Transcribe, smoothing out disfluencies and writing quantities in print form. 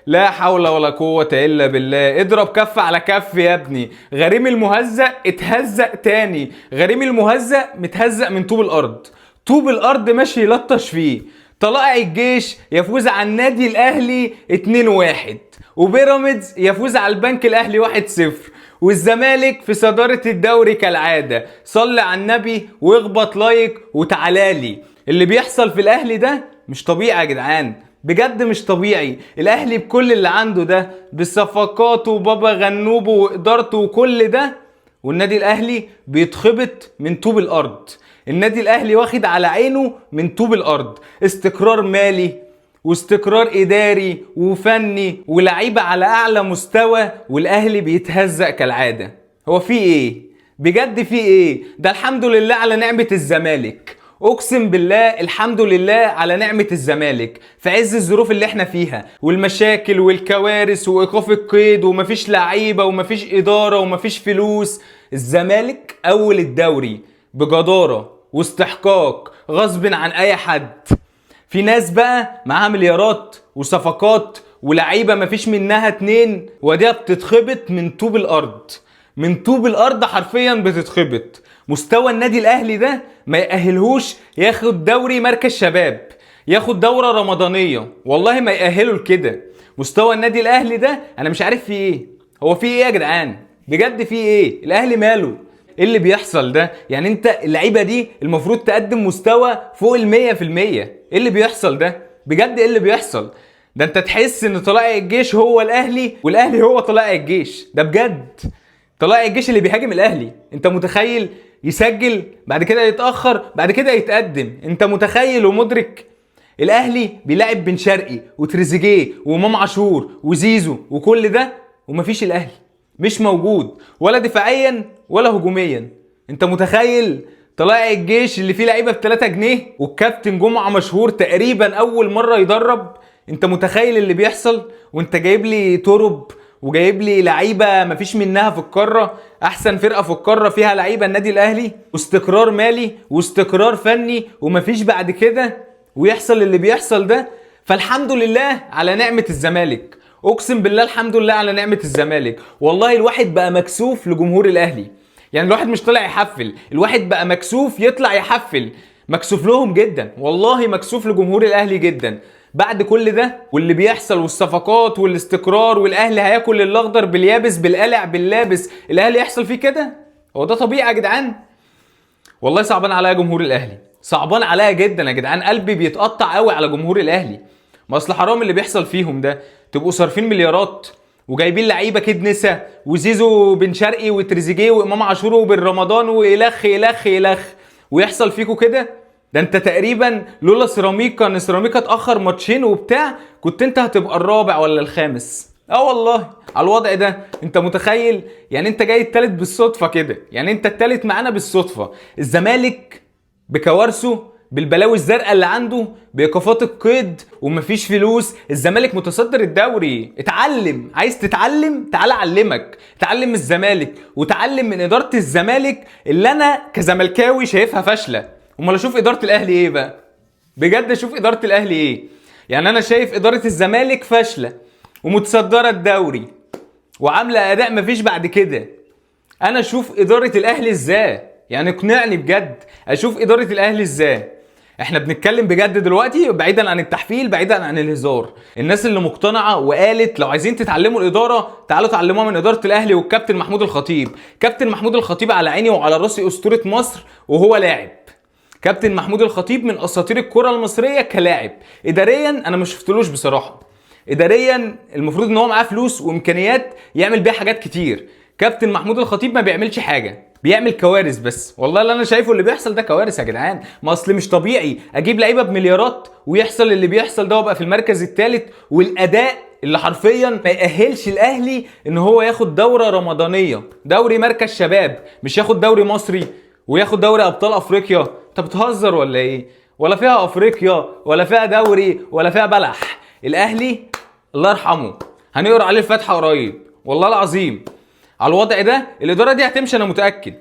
لا حول ولا قوة الا بالله. اضرب كف على كف يا ابني. غريم المهزأ اتهزأ تاني. غريم المهزأ متهزأ من طوب الارض. طوب الارض ماشي يلطش فيه. طلائع الجيش يفوز على النادي الاهلي 2-1، وبيراميدز يفوز على البنك الاهلي 1-0، والزمالك في صدارة الدوري كالعادة. صلي على النبي واخبط لايك وتعالالي. اللي بيحصل في الاهلي ده مش طبيعي يا جدعان، بجد مش طبيعي. الاهلي بكل اللي عنده ده، بالصفقات وبابا غنوبه وادارته وكل ده، والنادي الاهلي بيتخبط من طوب الارض. النادي الاهلي واخد على عينه من طوب الارض. استقرار مالي واستقرار اداري وفني ولعيبه على اعلى مستوى، والاهلي بيتهزق كالعاده. هو في ايه؟ بجد في ايه؟ ده الحمد لله على نعمه الزمالك. اقسم بالله الحمد لله على نعمة الزمالك في عز الظروف اللي احنا فيها والمشاكل والكوارث وايقاف القيد ومفيش لعيبة ومفيش ادارة ومفيش فلوس. الزمالك اول الدوري بجدارة واستحقاق غصب عن اي حد. في ناس بقى معاها مليارات وصفقات ولعيبة مفيش منها اتنين، وديها بتتخبط من طوب الارض. من طوب الارض حرفيا بتتخبط. مستوى النادي الاهلي ده ما يأهلهوش ياخد دوري مركز شباب، ياخد دورة رمضانية، والله ما يأهله لكده. مستوى النادي الاهلي ده انا مش عارف فيه ايه. هو فيه ايه يا جدعان؟ بجد فيه ايه؟ الاهلي ماله؟ ايه اللي بيحصل ده؟ يعني انت اللعيبة دي المفروض تقدم مستوى فوق 100%. ايه اللي بيحصل ده؟ بجد ايه اللي بيحصل؟ ده انت تحس ان طلائع الجيش هو الاهلي والاهلي هو طلائع الجيش. ده بجد طلائع الجيش اللي بيهاجم الاهلي. انت متخيل؟ يسجل بعد كده يتأخر بعد كده يتقدم. انت متخيل ومدرك؟ الاهلي بيلاعب بن شرقي وتريزيجيه وامام عاشور وزيزو وكل ده ومفيش الاهلي. مش موجود ولا دفاعيا ولا هجوميا. انت متخيل؟ طلائع الجيش اللي فيه لعيبه ب3 جنيه والكابتن جمعه مشهور تقريبا اول مره يدرب. انت متخيل اللي بيحصل؟ وانت جايب لي تورب وجايب لي لعيبه مفيش منها في القاره. احسن فرقه في القاره فيها لعيبه النادي الاهلي، واستقرار مالي واستقرار فني ومفيش بعد كده، ويحصل اللي بيحصل ده. فالحمد لله على نعمه الزمالك. اقسم بالله الحمد لله على نعمه الزمالك. والله الواحد بقى مكسوف لجمهور الاهلي. يعني الواحد مش طالع يحفل، الواحد بقى مكسوف يطلع يحفل. مكسوف لهم جدا، والله مكسوف لجمهور الاهلي جدا بعد كل ده واللي بيحصل والصفقات والاستقرار. والاهلي هياكل الاخضر باليابس بالقلع باللابس. الاهلي يحصل فيه كده؟ هو ده طبيعي يا جدعان؟ والله صعبان عليا جمهور الاهلي، صعبان عليا جدا يا جدعان. قلبي بيتقطع قوي على جمهور الاهلي. ما اصل حرام اللي بيحصل فيهم ده. تبقوا صارفين مليارات وجايبين لعيبه كده نسا وزيزو بن شرقي وتريزيجيه وامام عاشور وبن رمضان والخ الخ الخ، ويحصل فيكوا كده؟ ده انت تقريبا لولا سيراميكا ان سيراميكا اتاخر ماتشين وبتاع كنت انت هتبقى الرابع ولا الخامس. والله على الوضع ده. انت متخيل؟ يعني انت جاي التالت بالصدفه كده، يعني انت التالت معانا بالصدفه. الزمالك بكوارثه بالبلاوي الزرقاء اللي عنده بايقافات القيد ومفيش فلوس. الزمالك متصدر الدوري. اتعلم، عايز تتعلم تعال اعلمك. اتعلم من الزمالك وتعلم من اداره الزمالك اللي انا كزملكاوي شايفها فاشله. امال اشوف اداره الاهلي ايه بقى؟ بجد اشوف اداره الاهلي ايه؟ يعني انا شايف اداره الزمالك فاشله ومتصدره الدوري وعامله اداء مفيش بعد كده. انا اشوف اداره الاهلي ازاي؟ يعني اقنعني بجد. اشوف اداره الاهلي ازاي؟ احنا بنتكلم بجد دلوقتي بعيدا عن التحفيل بعيدا عن الهزار. الناس اللي مقتنعه وقالت لو عايزين تتعلموا الاداره تعالوا تعلموها من اداره الاهلي والكابتن محمود الخطيب. كابتن محمود الخطيب على عيني وعلى راسي، اسطوره مصر وهو لاعب. كابتن محمود الخطيب من اساطير الكره المصريه كلاعب. اداريا انا ما شفتلوش بصراحه. اداريا المفروض ان هو معاه فلوس وامكانيات يعمل بيها حاجات كتير. كابتن محمود الخطيب ما بيعملش حاجه، بيعمل كوارث بس. والله اللي انا شايفه اللي بيحصل ده كوارث يا جدعان. ما اصل مش طبيعي اجيب لعيبه بمليارات ويحصل اللي بيحصل ده وابقى في المركز الثالث، والاداء اللي حرفيا ما يأهلش الاهلي ان هو ياخد دوره رمضانيه، دوري مركز شباب، مش ياخد دوري مصري وياخد دوري ابطال افريقيا. انت بتهزر ولا ايه؟ ولا فيها افريقيا ولا فيها دوري ولا فيها بلح. الاهلي الله يرحمه هنقرا عليه الفاتحه قريب والله العظيم. على الوضع ده الاداره دي هتمشي انا متاكد.